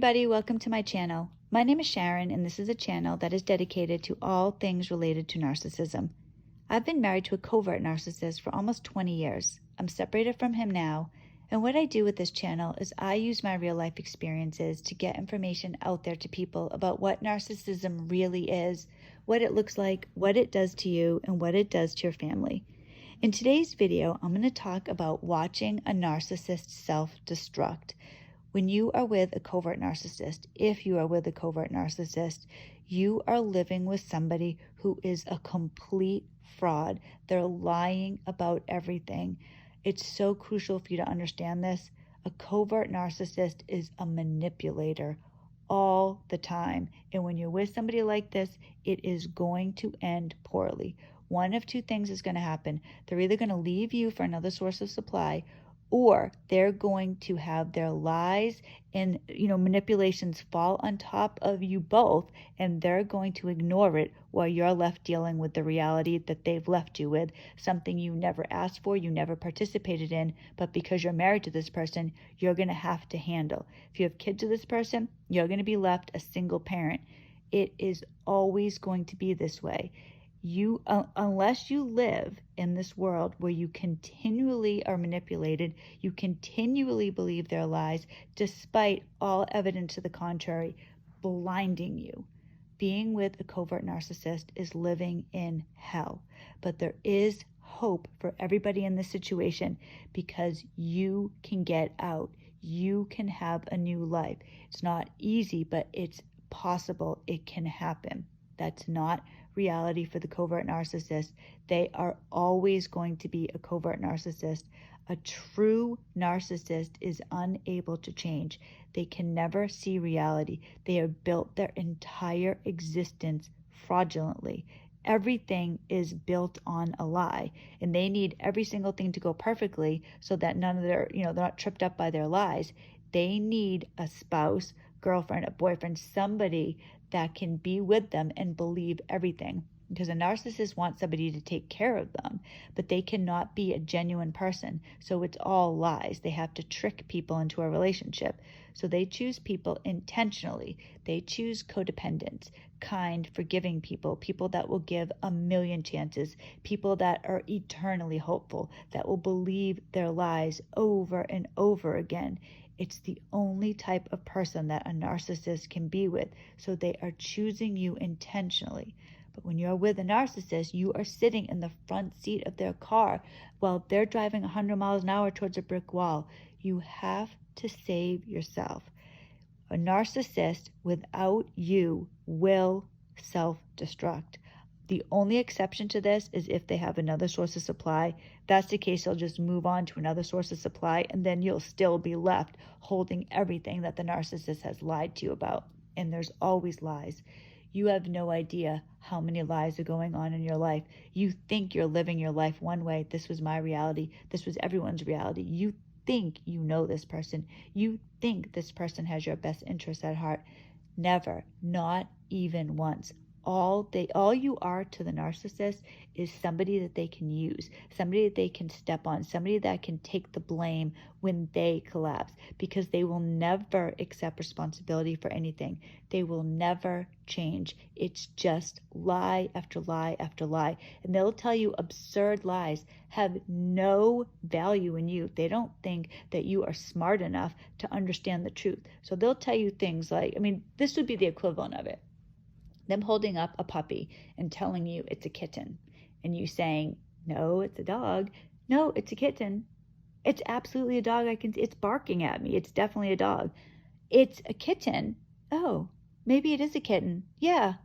everybody, welcome to my channel. My name is Sharon and this is a channel that is dedicated to all things related to narcissism. I've been married to a covert narcissist for almost 20 years. I'm separated from him now, and what I do with this channel is I use my real life experiences to get information out there to people about what narcissism really is, what it looks like, what it does to you, and what it does to your family. In today's video, I'm going to talk about watching a narcissist self-destruct. When you are with a covert narcissist, if you are with a covert narcissist, you are living with somebody who is a complete fraud. They're lying about everything. It's so crucial for you to understand this. A covert narcissist is a manipulator all the time. And when you're with somebody like this, it is going to end poorly. One of two things is going to happen. They're either going to leave you for another source of supply, or they're going to have their lies and manipulations fall on top of you both, and they're going to ignore it while you're left dealing with the reality that they've left you with, something you never asked for, you never participated in, but because you're married to this person, you're going to have to handle. If you have kids with this person, you're going to be left a single parent. It is always going to be this way. Unless you live in this world where you continually are manipulated, you continually believe their lies, despite all evidence to the contrary, blinding you. Being with a covert narcissist is living in hell. But there is hope for everybody in this situation because you can get out. You can have a new life. It's not easy, but it's possible. It can happen. That's not reality for the covert narcissist. They are always going to be a covert narcissist. A true narcissist is unable to change. They can never see reality. They have built their entire existence fraudulently. Everything is built on a lie, and they need every single thing to go perfectly so that none of their, they're not tripped up by their lies. They need a spouse, girlfriend, a boyfriend, somebody that can be with them and believe everything. Because a narcissist wants somebody to take care of them, but they cannot be a genuine person. So it's all lies. They have to trick people into a relationship. So they choose people intentionally. They choose codependents, kind, forgiving people, people that will give a million chances, people that are eternally hopeful, that will believe their lies over and over again. It's the only type of person that a narcissist can be with. So they are choosing you intentionally. But when you're with a narcissist, you are sitting in the front seat of their car while they're driving 100 miles an hour towards a brick wall. You have to save yourself. A narcissist without you will self-destruct. The only exception to this is if they have another source of supply. If that's the case, they'll just move on to another source of supply, and then you'll still be left holding everything that the narcissist has lied to you about. And there's always lies. You have no idea how many lies are going on in your life. You think you're living your life one way. This was my reality. This was everyone's reality. You think you know this person. You think this person has your best interests at heart. Never, not even once. All you are to the narcissist is somebody that they can use, somebody that they can step on, somebody that can take the blame when they collapse, because they will never accept responsibility for anything. They will never change. It's just lie after lie after lie. And they'll tell you absurd lies, have no value in you. They don't think that you are smart enough to understand the truth. So they'll tell you things like, this would be the equivalent of it. Them holding up a puppy and telling you it's a kitten, and you saying, no, it's a dog. No, it's a kitten. It's absolutely a dog. It's barking at me. It's definitely a dog. It's a kitten. Oh, maybe it is a kitten. Yeah,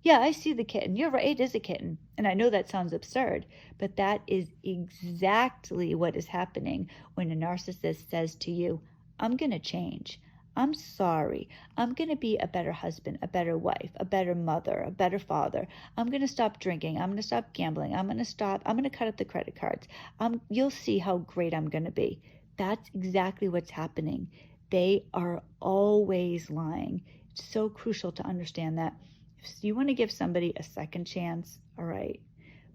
I see the kitten. You're right, it is a kitten. And I know that sounds absurd, but that is exactly what is happening when a narcissist says to you, I'm going to change. I'm sorry. I'm going to be a better husband, a better wife, a better mother, a better father. I'm going to stop drinking. I'm going to stop gambling. I'm going to cut up the credit cards. You'll see how great I'm going to be. That's exactly what's happening. They are always lying. It's so crucial to understand that. If you want to give somebody a second chance, all right.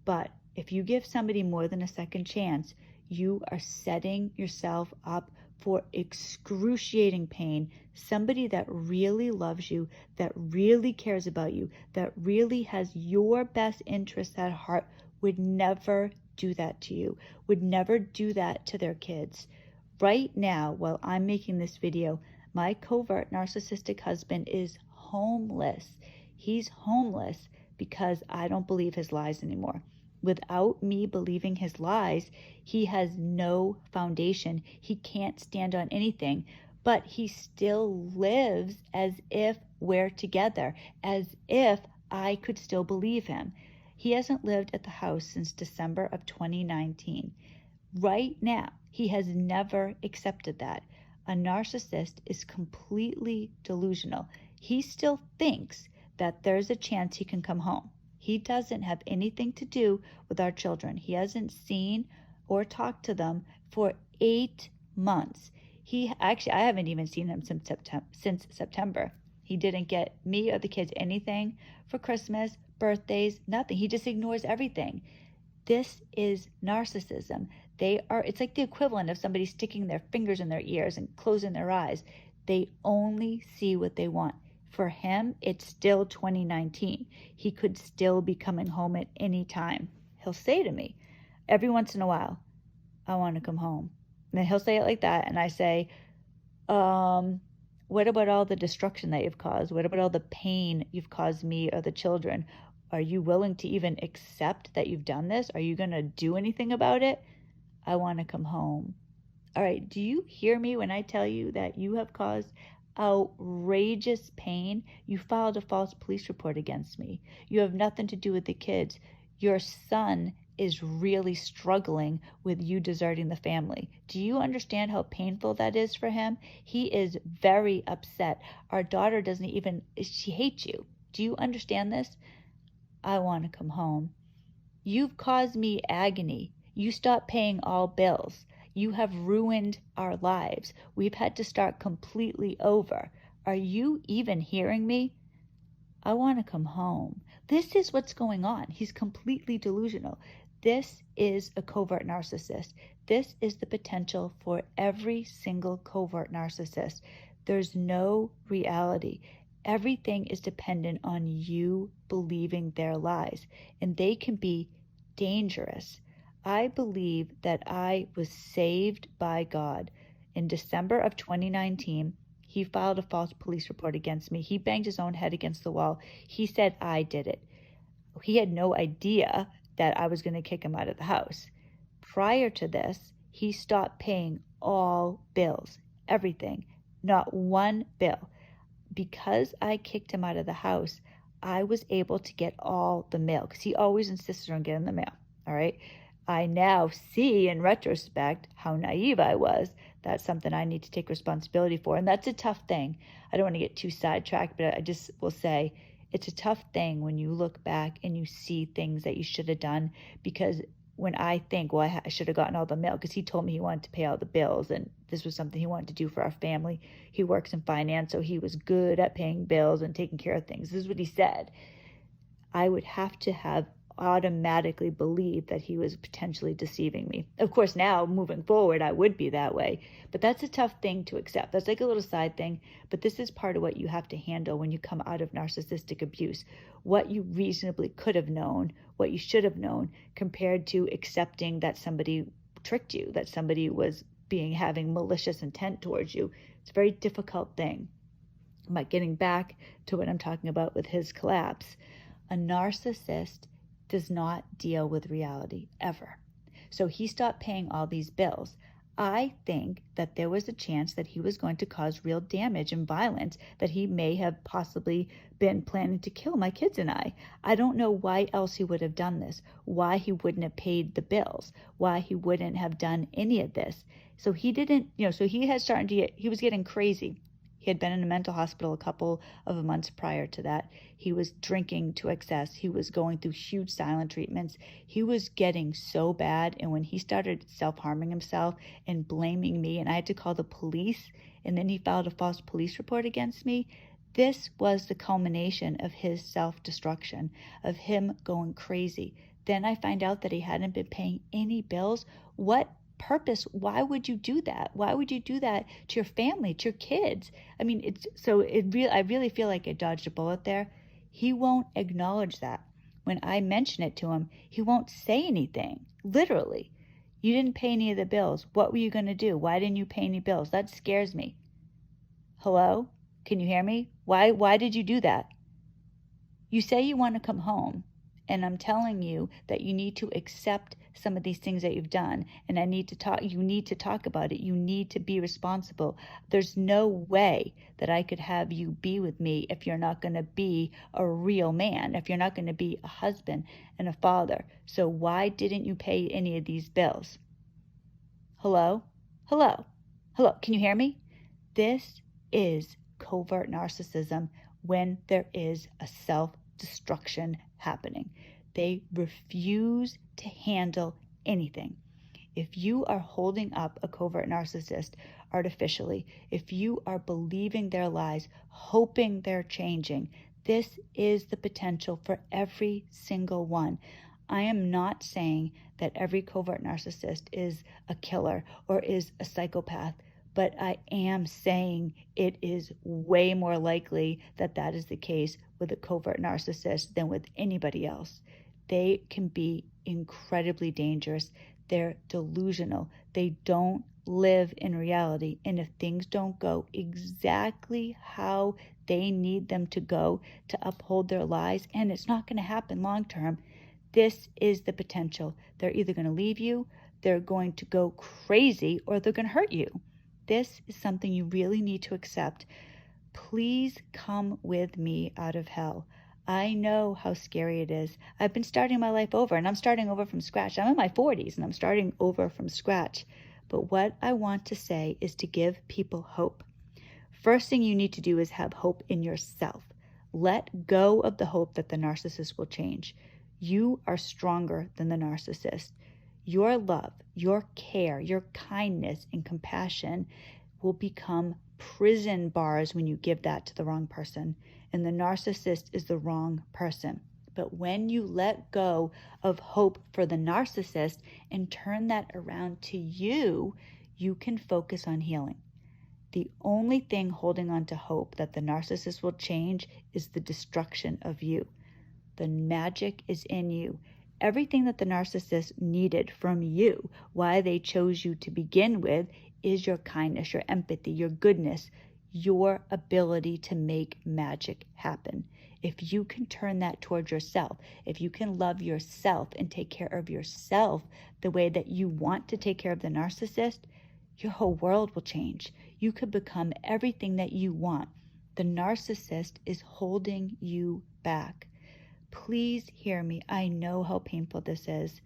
But if you give somebody more than a second chance, you are setting yourself up for excruciating pain. Somebody that really loves you, that really cares about you, that really has your best interests at heart would never do that to you, would never do that to their kids. Right now, while I'm making this video, my covert narcissistic husband is homeless. He's homeless because I don't believe his lies anymore. Without me believing his lies, he has no foundation. He can't stand on anything, but he still lives as if we're together, as if I could still believe him. He hasn't lived at the house since December of 2019. Right now, he has never accepted that. A narcissist is completely delusional. He still thinks that there's a chance he can come home. He doesn't have anything to do with our children. He hasn't seen or talked to them for 8 months. I haven't even seen him since September. He didn't get me or the kids anything for Christmas, birthdays, nothing. He just ignores everything. This is narcissism. It's like the equivalent of somebody sticking their fingers in their ears and closing their eyes. They only see what they want. For him, it's still 2019. He could still be coming home at any time. He'll say to me every once in a while, I want to come home. And then he'll say it like that. And I say, what about all the destruction that you've caused? What about all the pain you've caused me or the children? Are you willing to even accept that you've done this? Are you going to do anything about it? I want to come home. All right, do you hear me when I tell you that you have caused outrageous pain? You filed a false police report against me. You have nothing to do with the kids. Your son is really struggling with you deserting the family. Do you understand how painful that is for him? He is very upset. Our daughter she hates you. Do you understand this? I want to come home. You've caused me agony. You stopped paying all bills. You have ruined our lives. We've had to start completely over. Are you even hearing me? I want to come home. This is what's going on. He's completely delusional. This is a covert narcissist. This is the potential for every single covert narcissist. There's no reality. Everything is dependent on you believing their lies, and they can be dangerous. I believe that I was saved by God. In December of 2019, he filed a false police report against me. He banged his own head against the wall. He said I did it. He had no idea that I was going to kick him out of the house. Prior to this, he stopped paying all bills, everything, not one bill. Because I kicked him out of the house, I was able to get all the mail because he always insisted on getting the mail. All right. I now see in retrospect how naive I was. That's something I need to take responsibility for. And that's a tough thing. I don't want to get too sidetracked, but I just will say it's a tough thing when you look back and you see things that you should have done. Because when I think, well, I should have gotten all the mail, because he told me he wanted to pay all the bills and this was something he wanted to do for our family. He works in finance, so he was good at paying bills and taking care of things. This is what he said. I would have to have automatically believed that he was potentially deceiving me. Of course, now moving forward, I would be that way, but that's a tough thing to accept. That's like a little side thing, but this is part of what you have to handle when you come out of narcissistic abuse. What you reasonably could have known, what you should have known, compared to accepting that somebody tricked you, that somebody was having malicious intent towards you. It's a very difficult thing. But getting back to what I'm talking about with his collapse, a narcissist does not deal with reality ever. So he stopped paying all these bills. I think that there was a chance that he was going to cause real damage and violence, that he may have possibly been planning to kill my kids and I. I don't know why else he would have done this, why he wouldn't have paid the bills, why he wouldn't have done any of this. So he didn't, so he was getting crazy. He had been in a mental hospital a couple of months prior to that. He was drinking to excess. He was going through huge silent treatments. He was getting so bad. And when he started self-harming himself and blaming me, and I had to call the police, and then he filed a false police report against me, this was the culmination of his self-destruction, of him going crazy. Then I find out that he hadn't been paying any bills. What purpose, why would you do that? Why would you do that to your family, to your kids? I mean, I really feel like I dodged a bullet there. He won't acknowledge that. When I mention it to him, he won't say anything. Literally. You didn't pay any of the bills. What were you going to do? Why didn't you pay any bills? That scares me. Hello? Can you hear me? Why did you do that? You say you want to come home, and I'm telling you that you need to accept some of these things that you've done, and you need to talk about it. You need to be responsible. There's no way that I could have you be with me if you're not going to be a real man, if you're not going to be a husband and a father. So why didn't you pay any of these bills? Hello? Hello? Hello? Can you hear me? This is covert narcissism when there is a self-destruction happening. They refuse to handle anything. If you are holding up a covert narcissist artificially, if you are believing their lies, hoping they're changing, this is the potential for every single one. I am not saying that every covert narcissist is a killer or is a psychopath, but I am saying it is way more likely that that is the case with a covert narcissist than with anybody else. They can be incredibly dangerous. They're delusional. They don't live in reality. And if things don't go exactly how they need them to go to uphold their lies, and it's not going to happen long term, this is the potential. They're either going to leave you, they're going to go crazy, or they're going to hurt you. This is something you really need to accept. Please come with me out of hell. I know how scary it is. I've been starting my life over, and I'm starting over from scratch. I'm in my 40s, and I'm starting over from scratch. But what I want to say is to give people hope. First thing you need to do is have hope in yourself. Let go of the hope that the narcissist will change. You are stronger than the narcissist. Your love, your care, your kindness and compassion will become prison bars when you give that to the wrong person. And the narcissist is the wrong person. But when you let go of hope for the narcissist and turn that around to you, you can focus on healing. The only thing holding on to hope that the narcissist will change is the destruction of you. The magic is in you. Everything that the narcissist needed from you, why they chose you to begin with, is your kindness, your empathy, your goodness, your ability to make magic happen. If you can turn that towards yourself, if you can love yourself and take care of yourself the way that you want to take care of the narcissist, your whole world will change. You could become everything that you want. The narcissist is holding you back. Please hear me. I know how painful this is.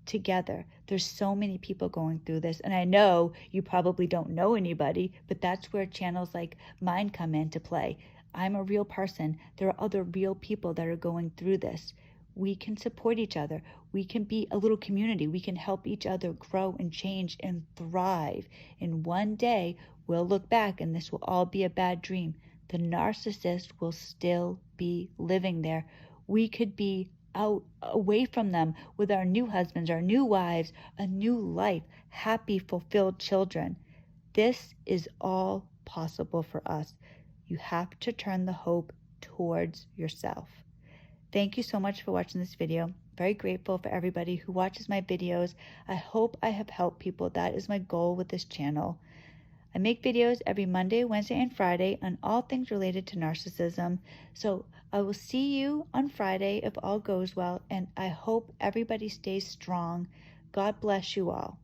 Together, there's so many people going through this, and I know you probably don't know anybody, but that's where channels like mine come into play. I'm a real person. There are other real people that are going through this. We can support each other. We can be a little community. We can help each other grow and change and thrive. And one day we'll look back and this will all be a bad dream. The narcissist will still be living there. We could be out away from them with our new husbands, our new wives, a new life, happy, fulfilled children. This is all possible for us. You have to turn the hope towards yourself. Thank you so much for watching this video. Very grateful for everybody who watches my videos. I hope I have helped people. That is my goal with this channel. I make videos every Monday, Wednesday, and Friday on all things related to narcissism. So I will see you on Friday if all goes well, and I hope everybody stays strong. God bless you all.